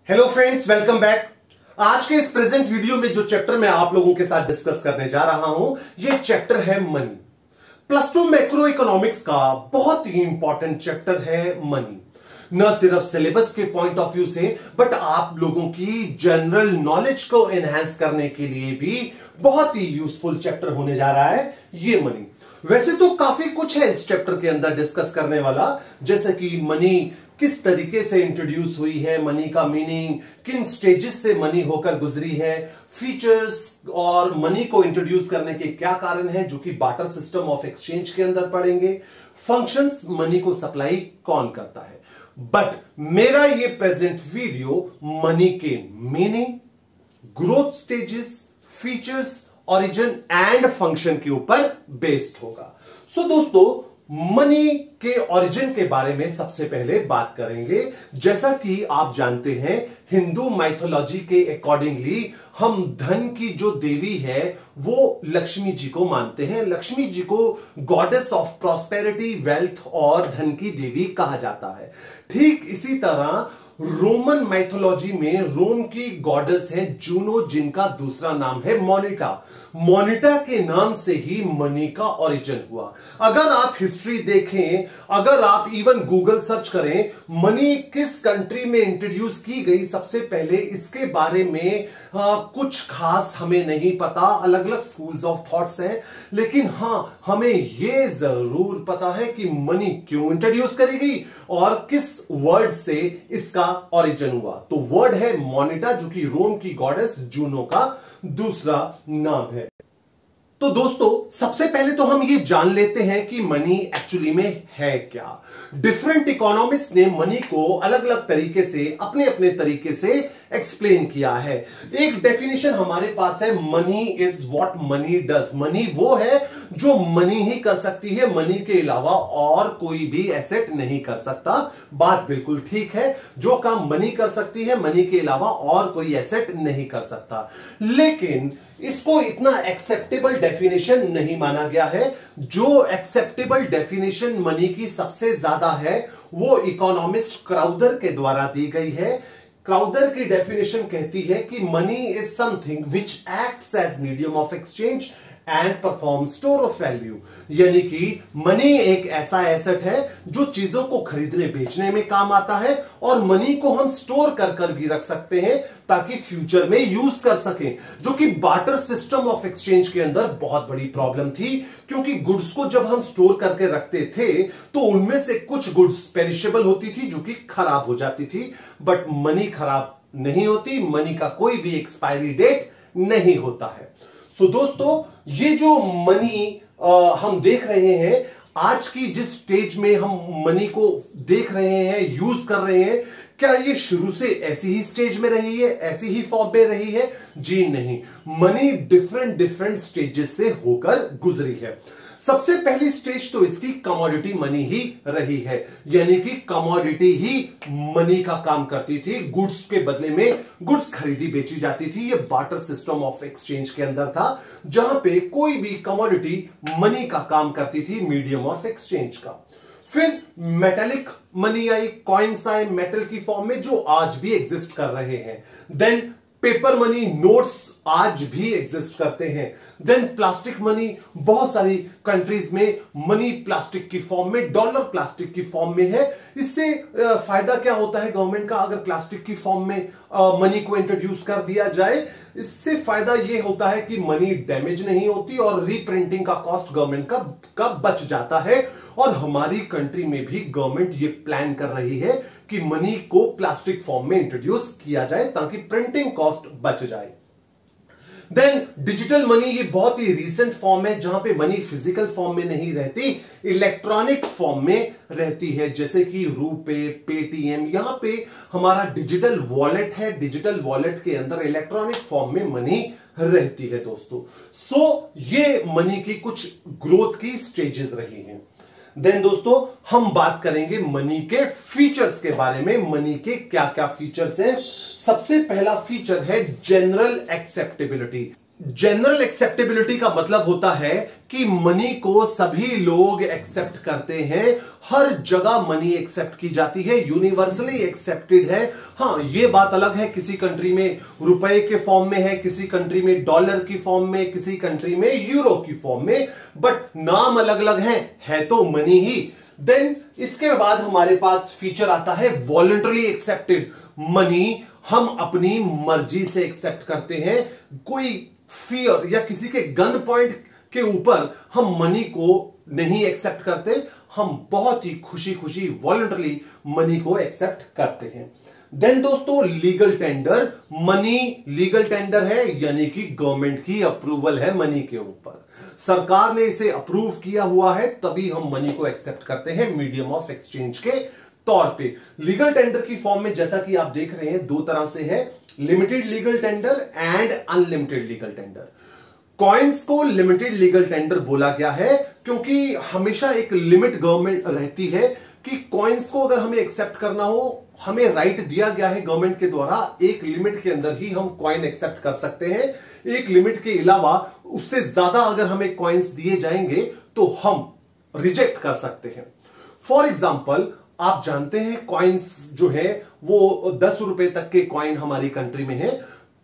Hello friends, welcome back. आज के इस प्रेजेंट वीडियो में जो चैप्टर मैं आप लोगों के साथ डिस्कस करने जा रहा हूं, यह चैप्टर है money. Plus two macro economics का बहुत ही इंपॉर्टेंट चैप्टर है मनी। न सिर्फ सिलेबस के पॉइंट ऑफ व्यू से, बट आप लोगों की जनरल नॉलेज को एनहांस करने के लिए भी बहुत ही यूजफुल चैप्टर होने जा रहा है ये मनी। वैसे तो काफी कुछ है इस चैप्टर के अंदर डिस्कस करने वाला, जैसे कि मनी किस तरीके से इंट्रोड्यूस हुई है, मनी का मीनिंग, किन स्टेजेस से मनी होकर गुजरी है, फीचर्स और मनी को इंट्रोड्यूस करने के क्या कारण है जो कि बार्टर सिस्टम ऑफ एक्सचेंज के अंदर पढ़ेंगे, फंक्शंस, मनी को सप्लाई कौन करता है। बट मेरा ये प्रेजेंट वीडियो मनी के meaning, growth stages, features, origin and function के ऊपर बेस्ड होगा। सो दोस्तों, मनी के ओरिजिन के बारे में सबसे पहले बात करेंगे। जैसा कि आप जानते हैं, हिंदू माइथोलॉजी के अकॉर्डिंगली हम धन की जो देवी है वो लक्ष्मी जी को मानते हैं। लक्ष्मी जी को गॉडेस ऑफ प्रॉस्पेरिटी, वेल्थ और धन की देवी कहा जाता है। ठीक इसी तरह रोमन माइथोलॉजी में रोम की गॉडेस है जूनो, जिनका दूसरा नाम है मोनिटा। मोनिटा के नाम से ही मनी का ओरिजिन हुआ। अगर आप हिस्ट्री देखें, अगर आप इवन गूगल सर्च करें, मनी किस कंट्री में इंट्रोड्यूस की गई सबसे पहले, इसके बारे में कुछ खास हमें नहीं पता। अलग अलग स्कूल्स ऑफ थॉट्स हैं, लेकिन हां, हमें यह जरूर पता है कि मनी क्यों इंट्रोड्यूस करी गई और किस वर्ड से इसका ओरिजिन हुआ। तो वर्ड है मोनिटा, जो कि रोम की गॉडेस जूनो का दूसरा नाम है। तो दोस्तों, सबसे पहले तो हम ये जान लेते हैं कि मनी एक्चुअली में है क्या। डिफरेंट इकोनॉमिस्ट ने मनी को अलग अलग तरीके से, अपने अपने तरीके से एक्सप्लेन किया है। एक डेफिनेशन हमारे पास है, money is what money does. Money वो है जो मनी ही कर सकती है, मनी के अलावा और कोई भी एसेट नहीं कर सकता। बात बिल्कुल ठीक है, जो काम मनी कर सकती है, मनी के अलावा और कोई एसेट नहीं कर सकता। लेकिन इसको इतना एक्सेप्टेबल डेफिनेशन नहीं माना गया है। जो एक्सेप्टेबल डेफिनेशन मनी की सबसे ज्यादा है वो इकोनॉमिस्ट क्राउदर के द्वारा दी गई है। क्राउदर की डेफिनेशन कहती है कि money is something which acts as medium of exchange and perform store of value. यानी कि मनी एक ऐसा एसेट है जो चीजों को खरीदने बेचने में काम आता है, और मनी को हम स्टोर कर भी रख सकते हैं ताकि फ्यूचर में यूज कर सकें, जो कि बार्टर सिस्टम ऑफ एक्सचेंज के अंदर बहुत बड़ी प्रॉब्लम थी। क्योंकि गुड्स को जब हम स्टोर करके रखते थे तो उनमें से कुछ गुड्स पेरिशेबल होती थी, जो कि खराब हो जाती थी, बट मनी खराब नहीं होती, मनी का कोई भी एक्सपायरी डेट नहीं होता है। सो दोस्तों, ये जो मनी हम देख रहे हैं, आज की जिस स्टेज में हम मनी को देख रहे हैं, यूज कर रहे हैं, क्या ये शुरू से ऐसी ही स्टेज में रही है, ऐसी ही फॉर्म में रही है? जी नहीं, मनी डिफरेंट स्टेजेस से होकर गुजरी है। सबसे पहली स्टेज तो इसकी कमोडिटी मनी ही रही है, यानी कि कमोडिटी ही मनी का काम करती थी। गुड्स के बदले में गुड्स खरीदी बेची जाती थी। ये बार्टर सिस्टम ऑफ एक्सचेंज के अंदर था, जहां पे कोई भी कमोडिटी मनी का काम करती थी, मीडियम ऑफ एक्सचेंज का। फिर मेटेलिक मनी आई, कॉइन्स आए मेटल की फॉर्म में, जो आज भी एग्जिस्ट कर रहे हैं। देन पेपर मनी, नोट्स आज भी एग्जिस्ट करते हैं। देन प्लास्टिक मनी, बहुत सारी कंट्रीज में मनी प्लास्टिक की फॉर्म में, डॉलर प्लास्टिक की फॉर्म में है। इससे फायदा क्या होता है गवर्नमेंट का, अगर प्लास्टिक की फॉर्म में मनी को इंट्रोड्यूस कर दिया जाए? इससे फायदा यह होता है कि मनी डैमेज नहीं होती और रीप्रिंटिंग का कॉस्ट गवर्नमेंट का बच जाता है। और हमारी कंट्री में भी गवर्नमेंट ये प्लान कर रही है कि मनी को प्लास्टिक फॉर्म में इंट्रोड्यूस किया जाए ताकि प्रिंटिंग कॉस्ट बच जाए। देन डिजिटल मनी, ये बहुत ही रीसेंट फॉर्म है जहां पे मनी फिजिकल फॉर्म में नहीं रहती, इलेक्ट्रॉनिक फॉर्म में रहती है, जैसे कि रूपे, पेटीएम। यहां पे हमारा डिजिटल वॉलेट है, डिजिटल वॉलेट के अंदर इलेक्ट्रॉनिक फॉर्म में मनी रहती है दोस्तों। सो ये मनी की कुछ ग्रोथ की स्टेजेस रही हैं। देन दोस्तों, हम बात करेंगे मनी के फीचर्स के बारे में। मनी के क्या क्या फीचर्स हैं? सबसे पहला फीचर है जनरल एक्सेप्टेबिलिटी। जनरल एक्सेप्टेबिलिटी का मतलब होता है कि मनी को सभी लोग एक्सेप्ट करते हैं, हर जगह मनी एक्सेप्ट की जाती है, यूनिवर्सली एक्सेप्टेड है। हां, यह बात अलग है, किसी कंट्री में रुपए के फॉर्म में है, किसी कंट्री में डॉलर की फॉर्म में, किसी कंट्री में यूरो की फॉर्म में, बट नाम अलग अलग है तो मनी ही। देन इसके बाद हमारे पास फीचर आता है वॉलंटरी एक्सेप्टेड मनी। हम अपनी मर्जी से एक्सेप्ट करते हैं, कोई फियर या किसी के गन पॉइंट के ऊपर हम मनी को नहीं एक्सेप्ट करते, हम बहुत ही खुशी खुशी वॉलंटरली मनी को एक्सेप्ट करते हैं। देन दोस्तों legal tender, money legal tender है, यानी कि गवर्नमेंट की अप्रूवल है मनी के ऊपर, सरकार ने इसे अप्रूव किया हुआ है, तभी हम मनी को एक्सेप्ट करते हैं मीडियम ऑफ एक्सचेंज के तौर पे। लीगल टेंडर की फॉर्म में जैसा कि आप देख रहे हैं दो तरह से है, limited legal tender and unlimited legal tender. Coins को लिमिटेड लीगल टेंडर बोला गया है क्योंकि हमेशा एक लिमिट गवर्नमेंट रहती है कि कॉइन्स को अगर हमें एक्सेप्ट करना हो, हमें राइट दिया गया है गवर्नमेंट के द्वारा, एक लिमिट के अंदर ही हम कॉइन एक्सेप्ट कर सकते हैं। एक लिमिट के अलावा उससे ज्यादा अगर हमें कॉइन्स दिए जाएंगे तो हम रिजेक्ट कर सकते हैं। फॉर एग्जाम्पल, आप जानते हैं कॉइन्स जो है वो 10 रुपए तक के कॉइन हमारी कंट्री में है।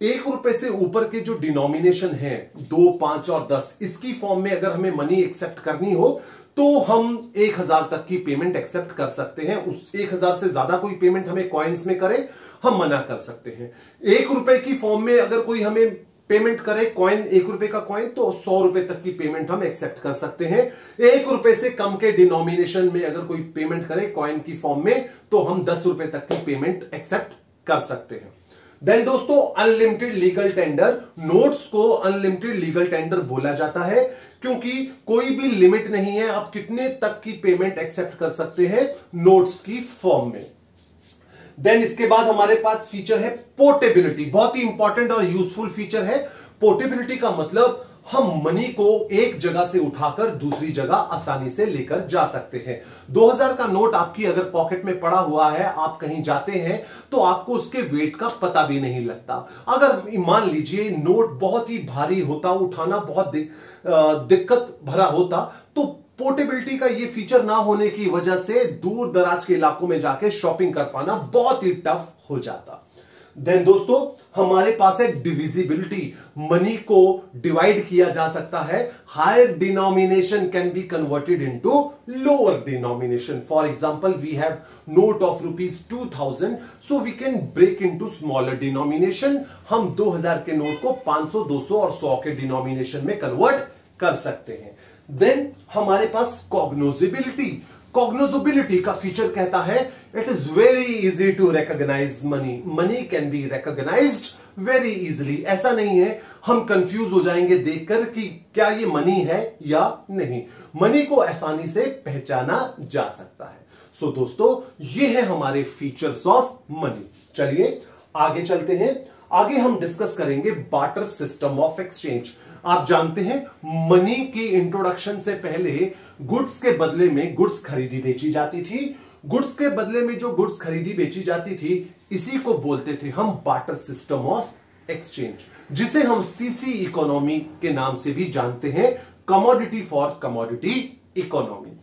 1 रुपए से ऊपर के जो डिनोमिनेशन है 2, 5 और 10, इसकी फॉर्म में अगर हमें मनी एक्सेप्ट करनी हो तो हम 1000 तक की पेमेंट एक्सेप्ट कर सकते हैं। उस 1000 से ज्यादा कोई पेमेंट हमें कॉइन्स में करे, हम मना कर सकते हैं। 1 रुपए की फॉर्म में अगर कोई हमें पेमेंट करे, कॉइन 1 रुपए का कॉइन, तो 100 रुपए तक की पेमेंट हम एक्सेप्ट कर सकते हैं। 1 रुपए से कम के डिनोमिनेशन में अगर कोई पेमेंट करे कॉइन की फॉर्म में, तो हम 10 रुपए तक की पेमेंट एक्सेप्ट कर सकते हैं। देन दोस्तों अनलिमिटेड लीगल टेंडर, नोट्स को अनलिमिटेड लीगल टेंडर बोला जाता है क्योंकि कोई भी लिमिट नहीं है, आप कितने तक की पेमेंट एक्सेप्ट कर सकते हैं नोट्स की फॉर्म में। देन इसके बाद हमारे पास फीचर है पोर्टेबिलिटी, बहुत ही इंपॉर्टेंट और यूजफुल फीचर है। पोर्टेबिलिटी का मतलब हम मनी को एक जगह से उठाकर दूसरी जगह आसानी से लेकर जा सकते हैं। 2000 का नोट आपकी अगर पॉकेट में पड़ा हुआ है, आप कहीं जाते हैं तो आपको उसके वेट का पता भी नहीं लगता। अगर मान लीजिए नोट बहुत ही भारी होता, उठाना बहुत दिक्कत भरा होता, तो पोर्टेबिलिटी का ये फीचर ना होने की वजह से दूर दराज के इलाकों में जाके शॉपिंग कर पाना बहुत ही टफ हो जाता। देन दोस्तों हमारे पास है डिविजिबिलिटी, मनी को डिवाइड किया जा सकता है। Higher denomination can be converted into lower denomination. For example, we have note of ₹2000, so we can break into smaller denomination. हम 2000 के नोट को 500, 200 और 100 के डिनोमिनेशन में कन्वर्ट कर सकते हैं। देन हमारे पास कॉग्नोजिबिलिटी, कॉग्नोजिबिलिटी का फीचर कहता है it is very easy to recognise money, money can be recognised very easily. ऐसा नहीं है हम कंफ्यूज हो जाएंगे देखकर कि क्या ये मनी है या नहीं, मनी को आसानी से पहचाना जा सकता है। सो दोस्तों ये है हमारे फीचर्स ऑफ मनी। चलिए आगे चलते हैं, आगे हम डिस्कस करेंगे बार्टर सिस्टम ऑफ एक्सचेंज। आप जानते हैं मनी की इंट्रोडक्शन से पहले गुड्स के बदले में गुड्स खरीदी बेची जाती थी। गुड्स के बदले में जो गुड्स खरीदी बेची जाती थी इसी को बोलते थे हम बार्टर सिस्टम ऑफ एक्सचेंज, जिसे हम सीसी इकोनॉमी के नाम से भी जानते हैं, commodity for commodity economy.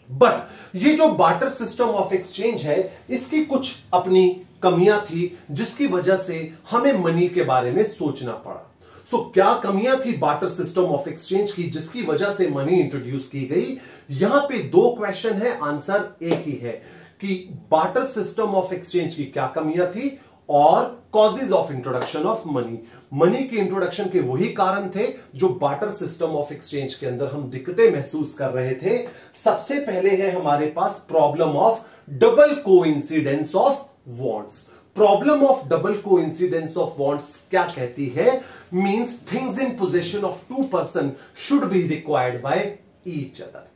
But ये जो बार्टर सिस्टम ऑफ एक्सचेंज है इसकी कुछ अपनी कमियां थी जिसकी वजह से हमें मनी के बारे में सोचना पड़ा। सो क्या कमियां थी बार्टर सिस्टम ऑफ एक्सचेंज की जिसकी वजह से मनी इंट्रोड्यूस की गई? यहां पे 2 क्वेश्चन है, आंसर एक ही है कि बार्टर सिस्टम ऑफ एक्सचेंज की क्या कमियां थी और causes of introduction of money. Money के इंट्रोडक्शन के वही कारण थे जो बार्टर सिस्टम ऑफ एक्सचेंज के अंदर हम दिक्कतें महसूस कर रहे थे। सबसे पहले है हमारे पास problem of double coincidence of wants. Problem of double coincidence of wants क्या कहती है? Means things in possession of 2 person should be required by each other.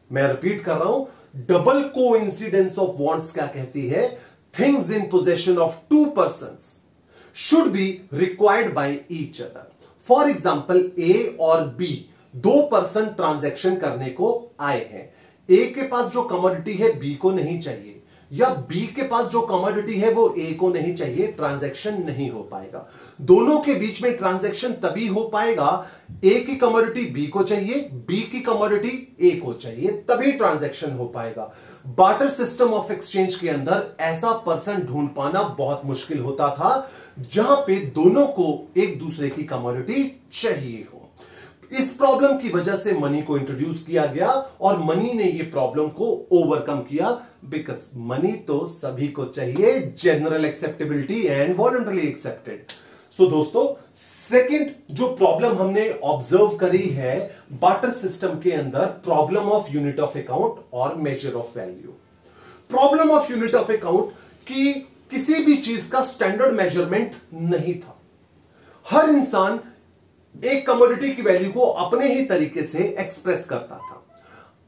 मैं रिपीट कर रहा हूं, डबल कोइंसिडेंस ऑफ वॉन्ट्स क्या कहती है? Things in possession of 2 persons should be required by each other. For example A और B 2 person transaction करने को आए हैं। A के पास जो कमोडिटी है B को नहीं चाहिए, या बी के पास जो कमोडिटी है वो ए को नहीं चाहिए, ट्रांजैक्शन नहीं हो पाएगा। दोनों के बीच में ट्रांजैक्शन तभी हो पाएगा, ए की कमोडिटी बी को चाहिए, बी की कमोडिटी ए को चाहिए, तभी ट्रांजैक्शन हो पाएगा। बार्टर सिस्टम ऑफ एक्सचेंज के अंदर ऐसा पर्सन ढूंढ पाना बहुत मुश्किल होता था जहां पे दोनों को एक दूसरे की कमोडिटी चाहिए हो। इस प्रॉब्लम की वजह से मनी को इंट्रोड्यूस किया गया और मनी ने ये प्रॉब्लम को ओवरकम किया, बिकॉज मनी तो सभी को चाहिए, general acceptability and voluntary accepted. So दोस्तों, सेकंड जो प्रॉब्लम हमने ऑब्जर्व करी है बार्टर सिस्टम के अंदर, problem of unit of account और measure of value. Problem of unit of account की किसी भी चीज का स्टैंडर्ड मेजरमेंट नहीं था। हर इंसान एक कमोडिटी की वैल्यू को अपने ही तरीके से एक्सप्रेस करता था।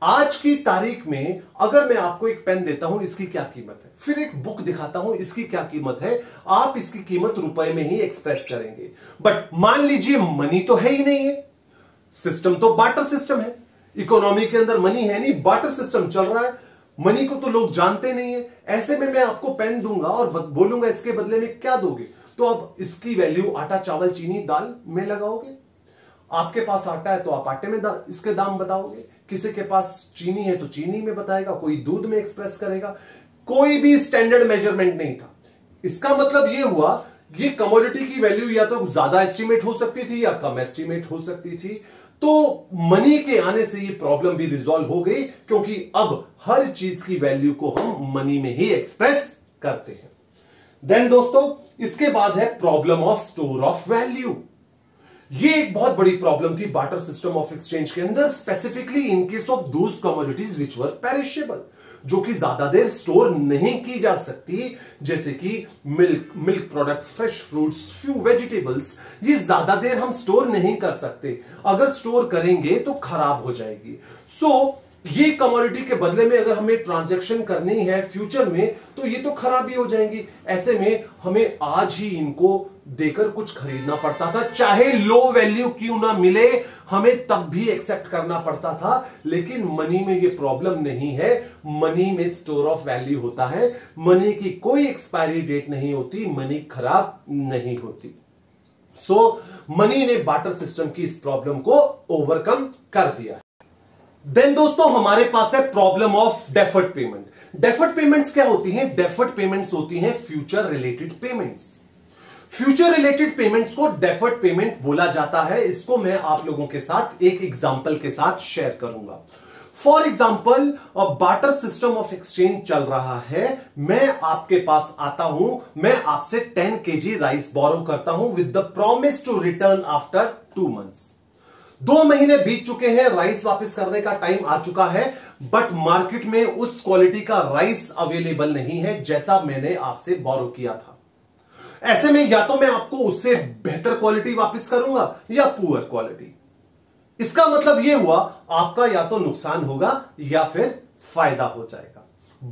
आज की तारीख में अगर मैं आपको एक पेन देता हूं, इसकी क्या कीमत है, फिर एक बुक दिखाता हूं, इसकी क्या कीमत है, आप इसकी कीमत रुपए में ही एक्सप्रेस करेंगे। बट मान लीजिए मनी तो है ही नहीं है, सिस्टम तो बार्टर सिस्टम है, इकोनॉमी के अंदर मनी है नहीं, बार्टर सिस्टम चल रहा है, मनी को तो लोग जानते नहीं है। ऐसे में मैं आपको पेन दूंगा और बोलूंगा इसके बदले में क्या दोगे, तो अब इसकी वैल्यू आटा चावल चीनी दाल में लगाओगे। आपके पास आटा है तो आप आटे में इसके दाम बताओगे, किसी के पास चीनी है तो चीनी में बताएगा, कोई दूध में एक्सप्रेस करेगा। कोई भी स्टैंडर्ड मेजरमेंट नहीं था। इसका मतलब यह हुआ ये कमोडिटी की वैल्यू या तो ज्यादा एस्टिमेट हो सकती थी या कम एस्टिमेट हो सकती थी। तो मनी के आने से ये प्रॉब्लम भी रिजॉल्व हो गई, क्योंकि अब हर चीज की वैल्यू को हम मनी में ही एक्सप्रेस करते हैं। देन दोस्तों, इसके बाद है problem of store of value. ये एक बहुत बड़ी प्रॉब्लम थी बार्टर सिस्टम ऑफ एक्सचेंज के अंदर, specifically in case of those commodities which were perishable, जो कि ज्यादा देर स्टोर नहीं की जा सकती, जैसे कि milk product, fresh fruits, few vegetables, ये ज्यादा देर हम स्टोर नहीं कर सकते। अगर स्टोर करेंगे तो खराब हो जाएगी। सो ये कमोडिटी के बदले में अगर हमें ट्रांजैक्शन करनी है फ्यूचर में, तो ये तो खराब ही हो जाएंगी। ऐसे में हमें आज ही इनको देकर कुछ खरीदना पड़ता था, चाहे लो वैल्यू क्यों ना मिले, हमें तब भी एक्सेप्ट करना पड़ता था। लेकिन मनी में ये प्रॉब्लम नहीं है, मनी में स्टोर ऑफ वैल्यू होता है, मनी की कोई एक्सपायरी डेट नहीं होती, मनी खराब नहीं होती। सो मनी ने बार्टर सिस्टम की इस प्रॉब्लम को ओवरकम कर दिया। देन दोस्तों, हमारे पास है problem of deferred payment. Deferred payments क्या होती हैं? डेफर्ड पेमेंट्स होती हैं future related payments. Future related payments को डेफर्ड पेमेंट बोला जाता है। इसको मैं आप लोगों के साथ एक एग्जांपल के साथ शेयर करूंगा। For example, barter system of exchange चल रहा है, मैं आपके पास आता हूं, मैं आपसे 10 kg राइस बोरो करता हूं with the promise to return after 2 months। 2 महीने बीत चुके हैं, राइस वापस करने का टाइम आ चुका है, बट मार्केट में उस क्वालिटी का राइस अवेलेबल नहीं है जैसा मैंने आपसे बोरो किया था। ऐसे में या तो मैं आपको उससे बेहतर क्वालिटी वापस करूंगा या पुअर क्वालिटी। इसका मतलब यह हुआ आपका या तो नुकसान होगा या फिर फायदा हो जाएगा।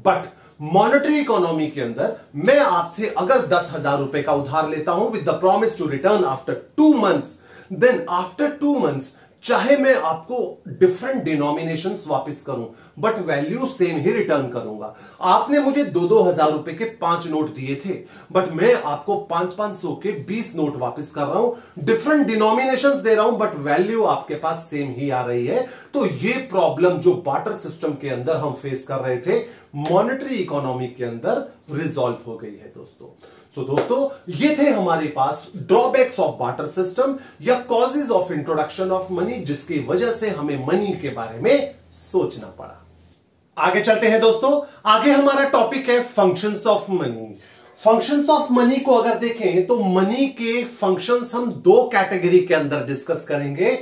बट मॉनेटरी इकोनॉमी के अंदर मैं आपसे अगर 10,000 रुपए का उधार लेता हूं with the promise to return after 2 months, then after 2 months चाहे मैं आपको डिफरेंट डिनोमिनेशंस वापस करूं, बट वैल्यू सेम ही रिटर्न करूंगा। आपने मुझे 2-2 हजार रुपए के 5 नोट दिए थे, बट मैं आपको 500-500 के 20 नोट वापस कर रहा हूं। डिफरेंट डिनोमिनेशंस दे रहा हूं, बट वैल्यू आपके पास सेम ही आ रही है। तो ये प्रॉब्लम जो बार्टर सिस्टम के अंदर हम फेस कर रहे थे, मॉनेटरी इकोनॉमी के अंदर रिजॉल्व हो गई है दोस्तों। दोस्तों, ये थे हमारे पास ड्रॉबैक्स ऑफ बार्टर सिस्टम या causes of introduction of money, जिसकी वजह से हमें मनी के बारे में सोचना पड़ा। आगे चलते हैं दोस्तों। आगे हमारा टॉपिक है functions of money. Functions of money को अगर देखें तो मनी के फंक्शंस हम 2 कैटेगरी के अंदर डिस्कस करेंगे,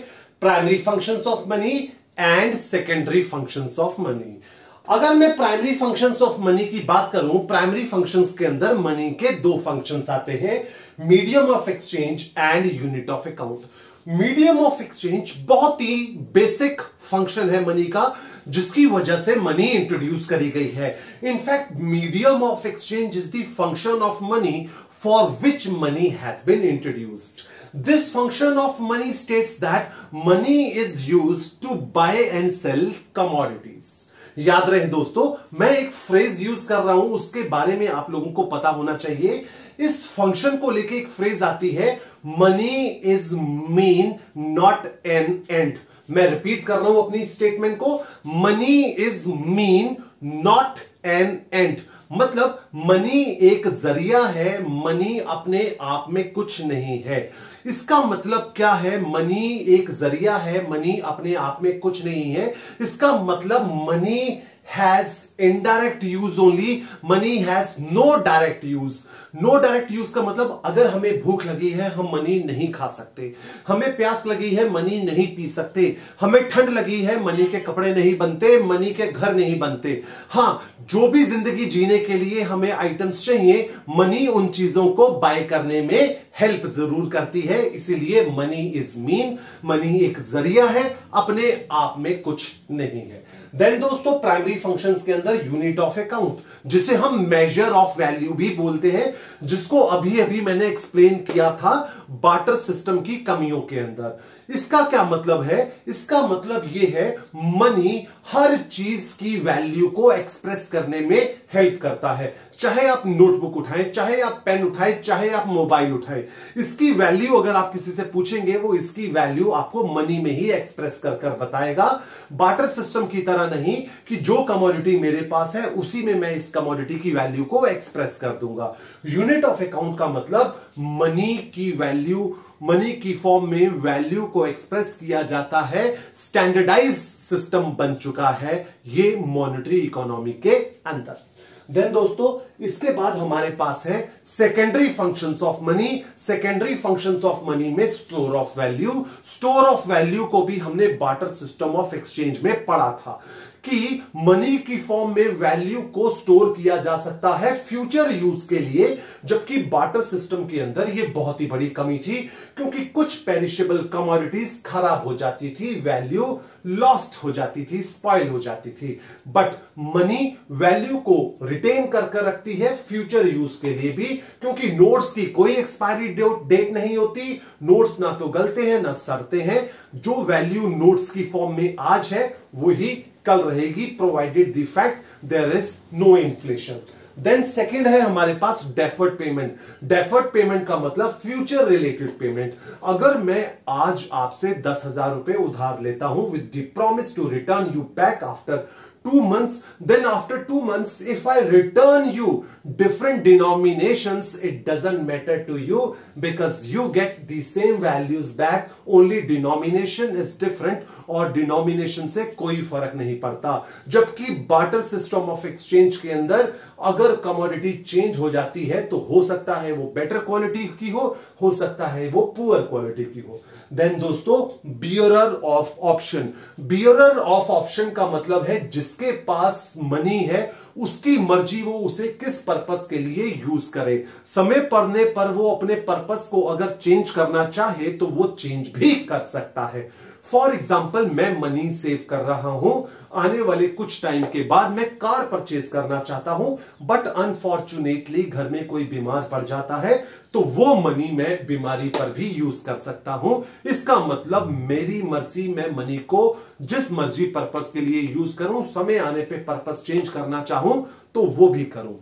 primary functions of money and secondary functions of money. अगर मैं प्राइमरी फंक्शंस ऑफ मनी की बात करूं, प्राइमरी फंक्शंस के अंदर मनी के 2 फंक्शंस आते हैं, medium of exchange and unit of account. Medium of exchange बहुत ही बेसिक फंक्शन है मनी का, जिसकी वजह से मनी इंट्रोड्यूस करी गई है। In fact medium of exchange is the function of money for which money has been introduced. This function of money states that money is used to buy and sell commodities. याद रहे दोस्तों, मैं एक phrase use कर रहा हूं, उसके बारे में आप लोगों को पता होना चाहिए। इस फंक्शन को लेके एक फ्रेज आती है, money is mean not an and. मैं रिपीट कर रहा हूं अपनी स्टेटमेंट को, money is mean not an and. मतलब मनी एक जरिया है, मनी अपने आप में कुछ नहीं है। इसका मतलब क्या है? मनी एक जरिया है, मनी अपने आप में कुछ नहीं है। इसका मतलब money has indirect use only, money has no direct use. No direct use का मतलब अगर हमें भूख लगी है हम मनी नहीं खा सकते, हमें प्यास लगी है मनी नहीं पी सकते, हमें ठंड लगी है मनी के कपड़े नहीं बनते, मनी के घर नहीं बनते। हां, जो भी जिंदगी जीने के लिए हमें आइटम्स चाहिए, मनी उन चीजों को बाय करने में हेल्प जरूर करती है। इसीलिए मनी इज मीन, मनी एक जरिया है, अपने आप में कुछ नहीं है। देन दोस्तों, प्राइमरी फंक्शंस के अंदर यूनिट ऑफ अकाउंट, जिसे हम मेजर ऑफ वैल्यू भी बोलते हैं, जिसको अभी अभी मैंने एक्सप्लेन किया था बार्टर सिस्टम की कमियों के अंदर। इसका क्या मतलब है? इसका मतलब यह है मनी हर चीज की वैल्यू को एक्सप्रेस करने में हेल्प करता है। चाहे आप नोटबुक उठाएं, चाहे आप पेन उठाएं, चाहे आप मोबाइल उठाएं, इसकी वैल्यू अगर आप किसी से पूछेंगे, वो इसकी वैल्यू आपको मनी में ही एक्सप्रेस कर कर बताएगा। बार्टर सिस्टम की तरह नहीं कि जो कमोडिटी मेरे पास है उसी में मैं इस कमोडिटी की वैल्यू को एक्सप्रेस कर दूंगा। यूनिट ऑफ अकाउंट का मतलब मनी की वैल्यू, मनी की फॉर्म में वैल्यू को एक्सप्रेस किया जाता है। स्टैंडर्डाइज सिस्टम बन चुका है ये मॉनेटरी इकोनॉमी के अंदर। देन दोस्तों, इसके बाद हमारे पास है secondary functions of money. Secondary functions of money में store of value. Store of value को भी हमने बार्टर सिस्टम ऑफ एक्सचेंज में पढ़ा था कि मनी की फॉर्म में वैल्यू को स्टोर किया जा सकता है फ्यूचर यूज के लिए, जबकि बार्टर सिस्टम के अंदर यह बहुत ही बड़ी कमी थी, क्योंकि कुछ पेरिशेबल कमोडिटीज खराब हो जाती थी, वैल्यू लॉस्ट हो जाती थी, स्पॉइल हो जाती थी। बट मनी वैल्यू को रिटेन करके रखती है फ्यूचर यूज के लिए भी, क्योंकि नोट्स की कोई एक्सपायरी डेट नहीं होती, नोट्स ना तो गलते हैं ना सड़ते हैं। जो वैल्यू नोट्स की फॉर्म में आज है वही कल रहेगी, provided the fact there is no inflation. Then second है हमारे पास डेफर्ड पेमेंट। डेफर्ड पेमेंट का मतलब फ्यूचर रिलेटेड पेमेंट। अगर मैं आज आपसे 10,000 रुपए उधार लेता हूं with the promise to return you back after 2 months, then after 2 months if I return you different denominations, it doesn't matter to you because you get the same values back, only denomination is different और denomination से कोई फर्क नहीं पड़ता। जबकि barter system of exchange के अंदर अगर कमोडिटी चेंज हो जाती है तो हो सकता है वो बेटर क्वालिटी की हो सकता है वो पुअर क्वालिटी की हो। देन दोस्तों, bearer of option. Bearer of option का मतलब है जिसके पास मनी है उसकी मर्जी वो उसे किस पर्पस के लिए यूज करे। समय पड़ने पर वो अपने पर्पस को अगर चेंज करना चाहे तो वो चेंज भी कर सकता है। फॉर एग्जाम्पल, मैं मनी सेव कर रहा हूं, आने वाले कुछ टाइम के बाद मैं कार परचेज करना चाहता हूं, बट अनफॉर्चुनेटली घर में कोई बीमार पड़ जाता है तो वो मनी मैं बीमारी पर भी यूज कर सकता हूं। इसका मतलब मेरी मर्जी, मैं मनी को जिस मर्जी पर्पस के लिए यूज करूं, समय आने पे पर्पस चेंज करना चाहूं तो वो भी करूं।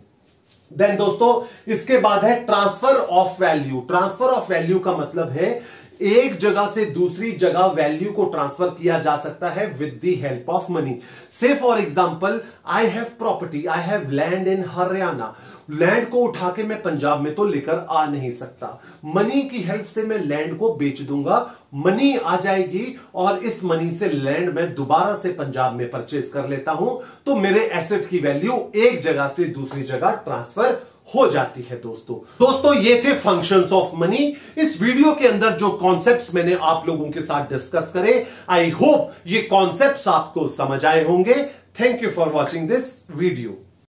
देन दोस्तों, इसके बाद है transfer of value. Transfer of value का मतलब है एक जगह से दूसरी जगह वैल्यू को ट्रांसफर किया जा सकता है with the help of money. Say for example, I have property, I have land in Haryana. Land को उठा के मैं पंजाब में तो लेकर आ नहीं सकता, मनी की हेल्प से मैं लैंड को बेच दूंगा, मनी आ जाएगी और इस मनी से लैंड मैं दोबारा से पंजाब में परचेज कर लेता हूं, तो मेरे एसेट की वैल्यू एक जगह से दूसरी जगह ट्रांसफर हो जाती है। दोस्तों ये थे फंक्शंस ऑफ मनी। इस वीडियो के अंदर जो कॉन्सेप्ट्स मैंने आप लोगों के साथ डिस्कस करे, आई होप ये कॉन्सेप्ट्स आपको समझ आए होंगे। Thank you for watching this video.